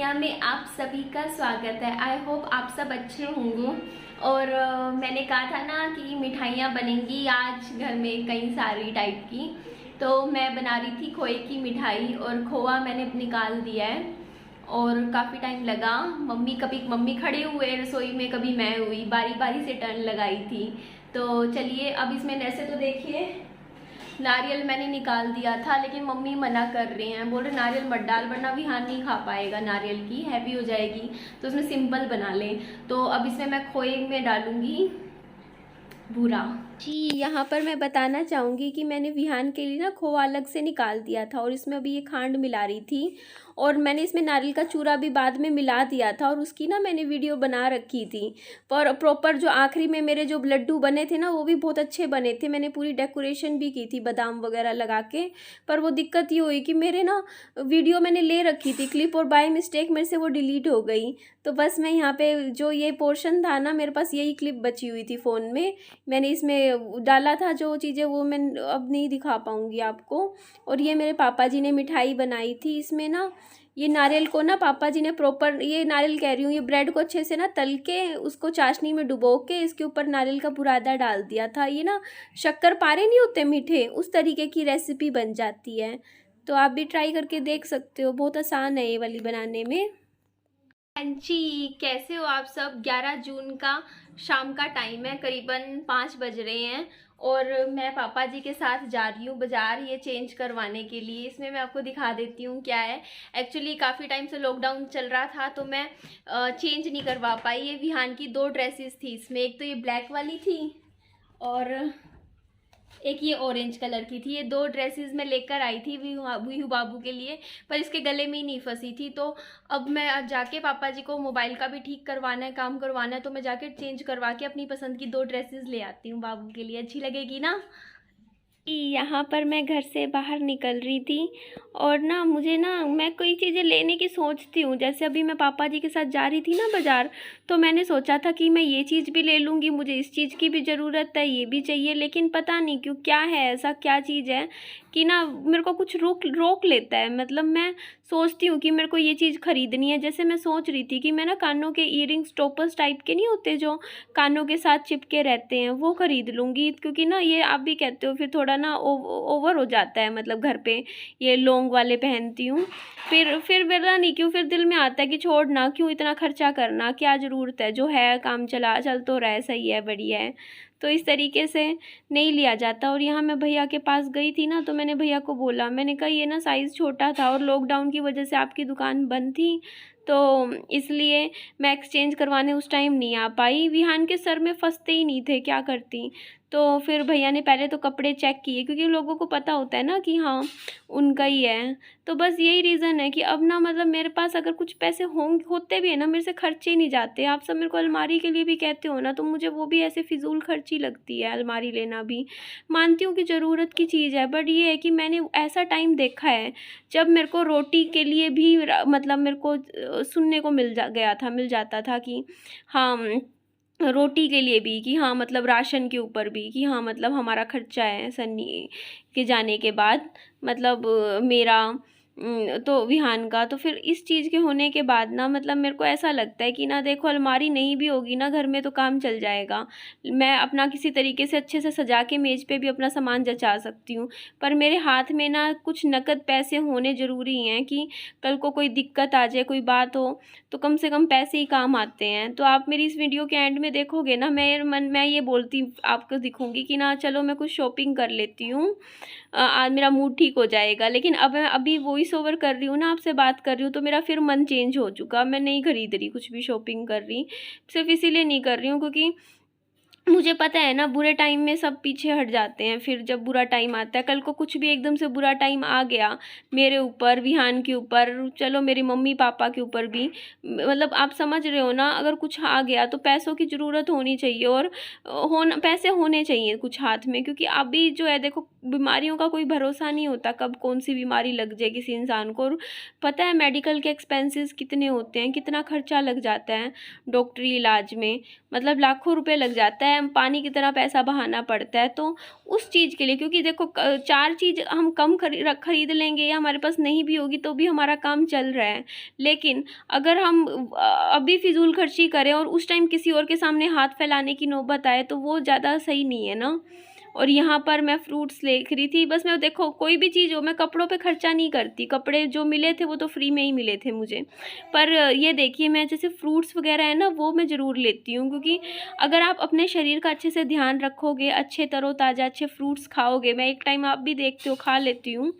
दुनिया में आप सभी का स्वागत है। आई होप आप सब अच्छे होंगे। और मैंने कहा था ना कि मिठाइयाँ बनेंगी आज घर में कई सारी टाइप की, तो मैं बना रही थी खोए की मिठाई और खोआ मैंने निकाल दिया है और काफ़ी टाइम लगा। मम्मी खड़े हुए रसोई में, कभी मैं हुई, बारी बारी से टर्न लगाई थी। तो चलिए अब इसमें ऐसे तो देखिए नारियल मैंने निकाल दिया था, लेकिन मम्मी मना कर रही हैं, बोल रहे नारियल मत डाल वरना विहान नहीं खा पाएगा, नारियल की हैवी हो जाएगी, तो उसमें सिंपल बना लें। तो अब इसमें मैं खोए में डालूंगी बूरा जी। यहाँ पर मैं बताना चाहूँगी कि मैंने विहान के लिए ना खोआ अलग से निकाल दिया था और इसमें अभी ये खांड मिला रही थी और मैंने इसमें नारियल का चूरा भी बाद में मिला दिया था और उसकी ना मैंने वीडियो बना रखी थी। पर प्रॉपर जो आखिरी में मेरे जो लड्डू बने थे ना वो भी बहुत अच्छे बने थे, मैंने पूरी डेकोरेशन भी की थी बादाम वगैरह लगा के। पर वो दिक्कत ये हुई कि मेरे ना वीडियो मैंने ले रखी थी क्लिप और बाय मिस्टेक मेरे से वो डिलीट हो गई। तो बस मैं यहाँ पे जो ये पोर्शन था ना, मेरे पास यही क्लिप बची हुई थी फ़ोन में, मैंने इसमें डाला था जो चीज़ें, वो मैं अब नहीं दिखा पाऊँगी आपको। और ये मेरे पापा जी ने मिठाई बनाई थी, इसमें ना ये नारियल को ना पापा जी ने प्रॉपर, ये नारियल कह रही हूँ, ये ब्रेड को अच्छे से ना तल के उसको चाशनी में डुबो के इसके ऊपर नारियल का बुरादा डाल दिया था। ये ना शक्कर पारे नहीं होते मीठे, उस तरीके की रेसिपी बन जाती है। तो आप भी ट्राई करके देख सकते हो, बहुत आसान है ये वाली बनाने में। हाँ जी, कैसे हो आप सब। 11 जून का शाम का टाइम है, करीबन 5 बज रहे हैं और मैं पापा जी के साथ जा रही हूँ बाज़ार ये चेंज करवाने के लिए। इसमें मैं आपको दिखा देती हूँ क्या है। एक्चुअली काफ़ी टाइम से लॉकडाउन चल रहा था तो मैं चेंज नहीं करवा पाई। ये विहान की 2 ड्रेसेस थी इसमें, एक तो ये ब्लैक वाली थी और एक ये ऑरेंज कलर की थी। ये 2 ड्रेसेस मैं लेकर आई थी विहू बाबू के लिए, पर इसके गले में ही नहीं फंसी थी। तो अब मैं जाके पापा जी को मोबाइल का भी ठीक करवाना है, काम करवाना है, तो मैं जाके चेंज करवा के अपनी पसंद की 2 ड्रेसेस ले आती हूँ बाबू के लिए, अच्छी लगेगी ना। यहाँ पर मैं घर से बाहर निकल रही थी और ना मुझे ना, मैं कोई चीज़ें लेने की सोचती हूँ, जैसे अभी मैं पापा जी के साथ जा रही थी ना बाज़ार, तो मैंने सोचा था कि मैं ये चीज़ भी ले लूँगी, मुझे इस चीज़ की भी ज़रूरत है, ये भी चाहिए, लेकिन पता नहीं क्यों क्या है, ऐसा क्या चीज़ है कि ना मेरे को कुछ रोक लेता है। मतलब मैं सोचती हूँ कि मेरे को ये चीज़ ख़रीदनी है। जैसे मैं सोच रही थी कि मैं ना कानों के ईयरिंग्स टोपर्स टाइप के नहीं होते जो कानों के साथ चिपके रहते हैं, वो ख़रीद लूँगी, क्योंकि ना ये आप भी कहते हो फिर थोड़ा ना ओवर हो जाता है, मतलब घर पे ये लॉन्ग वाले पहनती हूँ। फिर मेरा नहीं, क्यों फिर दिल में आता है कि छोड़ ना, क्यों इतना खर्चा करना, क्या ज़रूरत है, जो है काम चल तो रहा है, सही है, बढ़िया है। तो इस तरीके से नहीं लिया जाता। और यहाँ मैं भैया के पास गई थी ना, तो मैंने भैया को बोला, मैंने कहा ये ना साइज़ छोटा था और लॉकडाउन की वजह से आपकी दुकान बंद थी, तो इसलिए मैं एक्सचेंज करवाने उस टाइम नहीं आ पाई। विहान के सर में फंसते ही नहीं थे, क्या करती। तो फिर भैया ने पहले तो कपड़े चेक किए, क्योंकि लोगों को पता होता है ना कि हाँ उनका ही है। तो बस यही रीज़न है कि अब ना, मतलब मेरे पास अगर कुछ पैसे होते भी है ना, मेरे से खर्चे ही नहीं जाते। आप सब मेरे को अलमारी के लिए भी कहते हो ना, तो मुझे वो भी ऐसे फिजूल खर्ची लगती है, अलमारी लेना भी। मानती हूँ कि ज़रूरत की चीज़ है, बट ये है कि मैंने ऐसा टाइम देखा है जब मेरे को रोटी के लिए भी मतलब मेरे को सुनने को मिल जाता था कि हाँ, रोटी के लिए भी, कि हाँ मतलब राशन के ऊपर भी, कि हाँ मतलब हमारा खर्चा है सन्नी के जाने के बाद, मतलब मेरा तो विहान का। तो फिर इस चीज़ के होने के बाद ना, मतलब मेरे को ऐसा लगता है कि ना देखो, अलमारी नहीं भी होगी ना घर में तो काम चल जाएगा। मैं अपना किसी तरीके से अच्छे से सजा के मेज़ पे भी अपना सामान जचा सकती हूँ, पर मेरे हाथ में ना कुछ नकद पैसे होने ज़रूरी हैं कि कल को कोई दिक्कत आ जाए, कोई बात हो, तो कम से कम पैसे ही काम आते हैं। तो आप मेरी इस वीडियो के एंड में देखोगे ना, मैं ये बोलती आपको दिखूँगी कि ना चलो मैं कुछ शॉपिंग कर लेती हूँ, आज मेरा मूड ठीक हो जाएगा। लेकिन अब मैं अभी वॉइस ओवर कर रही हूँ ना, आपसे बात कर रही हूँ, तो मेरा फिर मन चेंज हो चुका, मैं नहीं खरीद रही, कुछ भी शॉपिंग कर रही। सिर्फ इसीलिए नहीं कर रही हूँ क्योंकि मुझे पता है ना, बुरे टाइम में सब पीछे हट जाते हैं। फिर जब बुरा टाइम आता है, कल को कुछ भी एकदम से बुरा टाइम आ गया मेरे ऊपर, विहान के ऊपर, चलो मेरी मम्मी पापा के ऊपर भी, मतलब आप समझ रहे हो ना, अगर कुछ आ गया तो पैसों की ज़रूरत होनी चाहिए और पैसे होने चाहिए कुछ हाथ में, क्योंकि अभी जो है देखो, बीमारियों का कोई भरोसा नहीं होता, कब कौन सी बीमारी लग जाए किसी इंसान को। और पता है मेडिकल के एक्सपेंसेस कितने होते हैं, कितना खर्चा लग जाता है डॉक्टरी इलाज में, मतलब लाखों रुपए लग जाता है। है, पानी की तरह पैसा बहाना पड़ता है। तो उस चीज़ के लिए, क्योंकि देखो 4 चीज़ हम कम खरीद लेंगे या हमारे पास नहीं भी होगी तो भी हमारा काम चल रहा है। लेकिन अगर हम अभी फिजूल खर्ची करें और उस टाइम किसी और के सामने हाथ फैलाने की नौबत आए तो वो ज़्यादा सही नहीं है ना। और यहाँ पर मैं फ्रूट्स देख रही थी, बस मैं देखो कोई भी चीज़ हो, मैं कपड़ों पे खर्चा नहीं करती, कपड़े जो मिले थे वो तो फ्री में ही मिले थे मुझे। पर ये देखिए, मैं जैसे फ्रूट्स वगैरह है ना वो मैं ज़रूर लेती हूँ, क्योंकि अगर आप अपने शरीर का अच्छे से ध्यान रखोगे, अच्छे तरोताज़ा अच्छे फ्रूट्स खाओगे, मैं एक टाइम आप भी देखते हो खा लेती हूँ,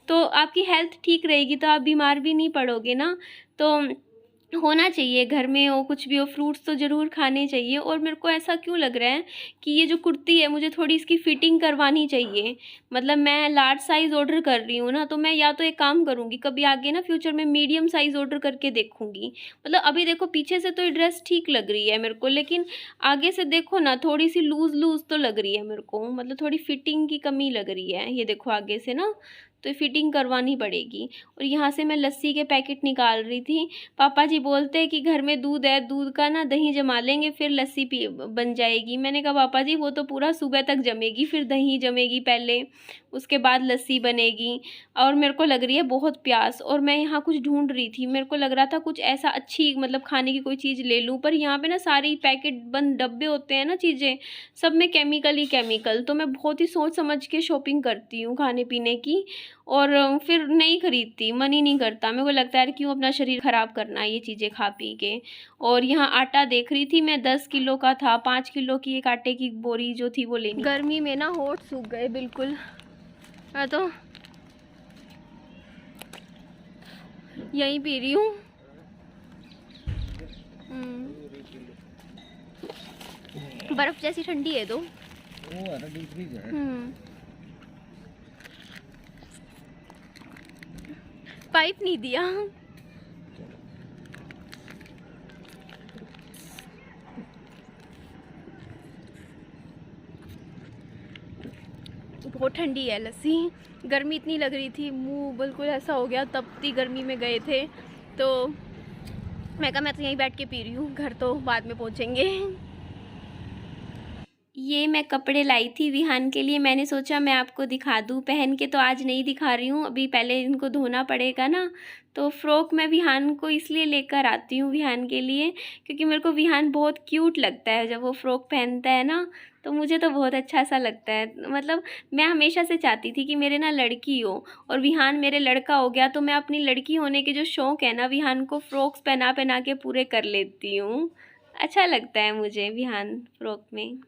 तो आपकी हेल्थ ठीक रहेगी, तो आप बीमार भी नहीं पड़ोगे ना। तो होना चाहिए घर में हो कुछ भी हो, फ्रूट्स तो ज़रूर खाने चाहिए। और मेरे को ऐसा क्यों लग रहा है कि ये जो कुर्ती है मुझे थोड़ी इसकी फ़िटिंग करवानी चाहिए। मतलब मैं लार्ज साइज़ ऑर्डर कर रही हूँ ना, तो मैं या तो एक काम करूँगी, कभी आगे ना फ्यूचर में मीडियम साइज़ ऑर्डर करके देखूँगी। मतलब अभी देखो पीछे से तो ये ड्रेस ठीक लग रही है मेरे को, लेकिन आगे से देखो ना थोड़ी सी लूज़ तो लग रही है मेरे को, मतलब थोड़ी फ़िटिंग की कमी लग रही है। ये देखो आगे से ना, तो फिटिंग करवानी पड़ेगी। और यहाँ से मैं लस्सी के पैकेट निकाल रही थी। पापा जी बोलते हैं कि घर में दूध है, दूध का ना दही जमा लेंगे फिर लस्सी बन जाएगी। मैंने कहा पापा जी वो तो पूरा सुबह तक जमेगी, फिर दही जमेगी पहले, उसके बाद लस्सी बनेगी। और मेरे को लग रही है बहुत प्यास, और मैं यहाँ कुछ ढूंढ रही थी, मेरे को लग रहा था कुछ ऐसा अच्छी मतलब खाने की कोई चीज़ ले लूँ, पर यहाँ पे ना सारी पैकेट बंद डब्बे होते हैं ना चीज़ें, सब में केमिकल ही केमिकल। तो मैं बहुत ही सोच समझ के शॉपिंग करती हूँ खाने पीने की, और फिर नहीं खरीदती, मन ही नहीं करता। मेरे को लगता है क्यों अपना शरीर ख़राब करना है ये चीज़ें खा पी के। और यहाँ आटा देख रही थी मैं, 10 किलो का था, 5 किलो की एक आटे की बोरी जो थी वो लेनी। गर्मी में ना होठ सूख गए बिल्कुल। मैं तो यहीं पी रही हूँ। बर्फ जैसी ठंडी है तो पाइप नहीं दिया। बहुत ठंडी है लस्सी, गर्मी इतनी लग रही थी, मुंह बिल्कुल ऐसा हो गया, तपती गर्मी में गए थे। तो मैं कहा मैं तो यहीं बैठ के पी रही हूँ, घर तो बाद में पहुँचेंगे। ये मैं कपड़े लाई थी विहान के लिए, मैंने सोचा मैं आपको दिखा दूँ। पहन के तो आज नहीं दिखा रही हूँ, अभी पहले इनको धोना पड़ेगा ना। तो फ़्रॉक मैं विहान को इसलिए लेकर आती हूँ विहान के लिए, क्योंकि मेरे को विहान बहुत क्यूट लगता है जब वो फ़्रॉक पहनता है ना, तो मुझे तो बहुत अच्छा सा लगता है। मतलब मैं हमेशा से चाहती थी कि मेरे ना लड़की हो, और विहान मेरे लड़का हो गया, तो मैं अपनी लड़की होने के जो शौक़ है ना विहान को फ़्रॉक्स पहना के पूरे कर लेती हूँ। अच्छा लगता है मुझे विहान फ़्रॉक में।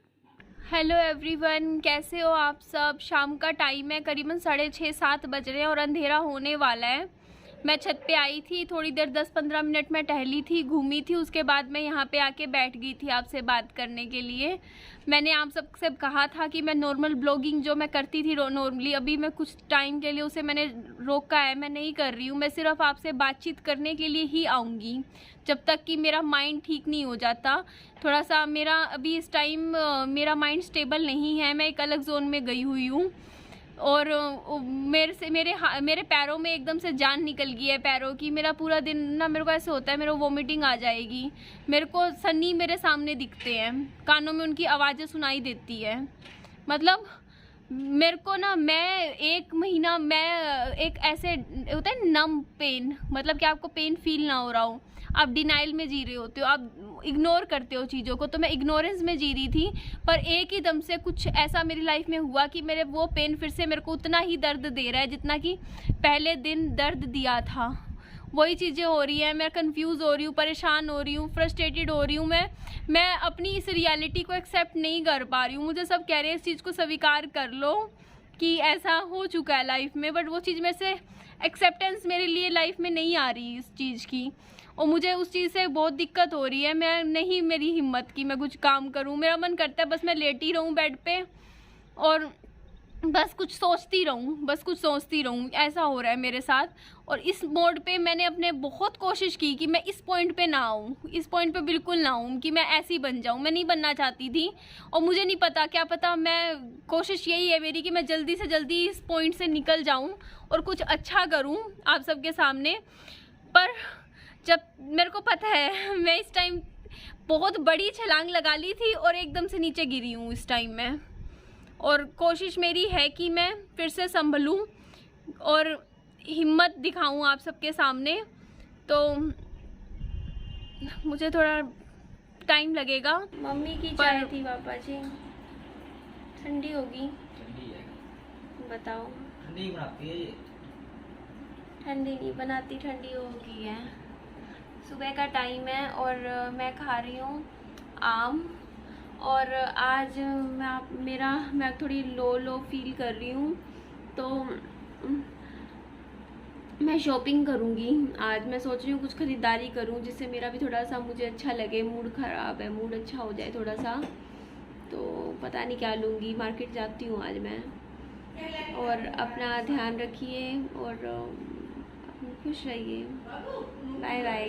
हेलो एवरीवन, कैसे हो आप सब। शाम का टाइम है, करीबन 6:30-7 बज रहे हैं और अंधेरा होने वाला है। मैं छत पे आई थी, थोड़ी देर 10-15 मिनट में टहली थी, घूमी थी, उसके बाद मैं यहाँ पे आके बैठ गई थी आपसे बात करने के लिए। मैंने आप सबसे कहा था कि मैं नॉर्मल ब्लॉगिंग जो मैं करती थी नॉर्मली, अभी मैं कुछ टाइम के लिए उसे मैंने रोका है, मैं नहीं कर रही हूँ। मैं सिर्फ आपसे बातचीत करने के लिए ही आऊँगी, जब तक कि मेरा माइंड ठीक नहीं हो जाता। थोड़ा सा मेरा अभी इस टाइम मेरा माइंड स्टेबल नहीं है, मैं एक अलग जोन में गई हुई हूँ, और मेरे पैरों में एकदम से जान निकल गई है पैरों की। मेरा पूरा दिन ना मेरे को ऐसे होता है मेरे को वॉमिटिंग आ जाएगी। मेरे को सन्नी मेरे सामने दिखते हैं, कानों में उनकी आवाज़ें सुनाई देती है। मतलब मेरे को ना, मैं एक महीना मैं एक ऐसे होता है नम पेन, मतलब कि आपको पेन फील ना हो रहा हो, आप डिनाइल में जी रहे होते हो, आप इग्नोर करते हो चीज़ों को। तो मैं इग्नोरेंस में जी रही थी, पर एक ही दम से कुछ ऐसा मेरी लाइफ में हुआ कि मेरे वो पेन फिर से मेरे को उतना ही दर्द दे रहा है जितना कि पहले दिन दर्द दिया था। वही चीज़ें हो रही हैं, मैं कंफ्यूज हो रही हूँ, परेशान हो रही हूँ, फ्रस्ट्रेटेड हो रही हूँ। मैं अपनी इस रियलिटी को एक्सेप्ट नहीं कर पा रही हूँ। मुझे सब कह रहे हैं इस चीज़ को स्वीकार कर लो कि ऐसा हो चुका है लाइफ में, बट वो चीज़ में से एक्सेप्टेंस मेरे लिए लाइफ में नहीं आ रही इस चीज़ की, और मुझे उस चीज़ से बहुत दिक्कत हो रही है। मैं नहीं, मेरी हिम्मत की मैं कुछ काम करूं, मेरा मन करता है बस मैं लेटी रहूं बेड पे और बस कुछ सोचती रहूं, ऐसा हो रहा है मेरे साथ। और इस मोड पे मैंने अपने बहुत कोशिश की कि मैं इस पॉइंट पे ना आऊँ, इस पॉइंट पे बिल्कुल ना आऊँ कि मैं ऐसी बन जाऊँ। मैं नहीं बनना चाहती थी, और मुझे नहीं पता, क्या पता, मैं कोशिश यही है मेरी कि मैं जल्दी से जल्दी इस पॉइंट से निकल जाऊँ और कुछ अच्छा करूँ आप सबके सामने। पर जब मेरे को पता है मैं इस टाइम बहुत बड़ी छलांग लगा ली थी और एकदम से नीचे गिरी हूँ इस टाइम में। और कोशिश मेरी है कि मैं फिर से संभलूँ और हिम्मत दिखाऊँ आप सबके सामने। तो मुझे थोड़ा टाइम लगेगा। मम्मी की चाय थी पापा जी, ठंडी होगी? ठंडी है। बताओ। ठंडी बनाती है ये? ठंडी नहीं बनाती, ठंडी होगी है। सुबह का टाइम है और मैं खा रही हूँ आम। और आज मैं थोड़ी लो फील कर रही हूँ, तो मैं शॉपिंग करूँगी आज। मैं सोच रही हूँ कुछ ख़रीदारी करूँ जिससे मेरा भी थोड़ा सा मुझे अच्छा लगे। मूड ख़राब है, मूड अच्छा हो जाए थोड़ा सा। तो पता नहीं क्या लूँगी, मार्केट जाती हूँ आज मैं। और अपना ध्यान रखिए और खुश रहिए। Bye bye.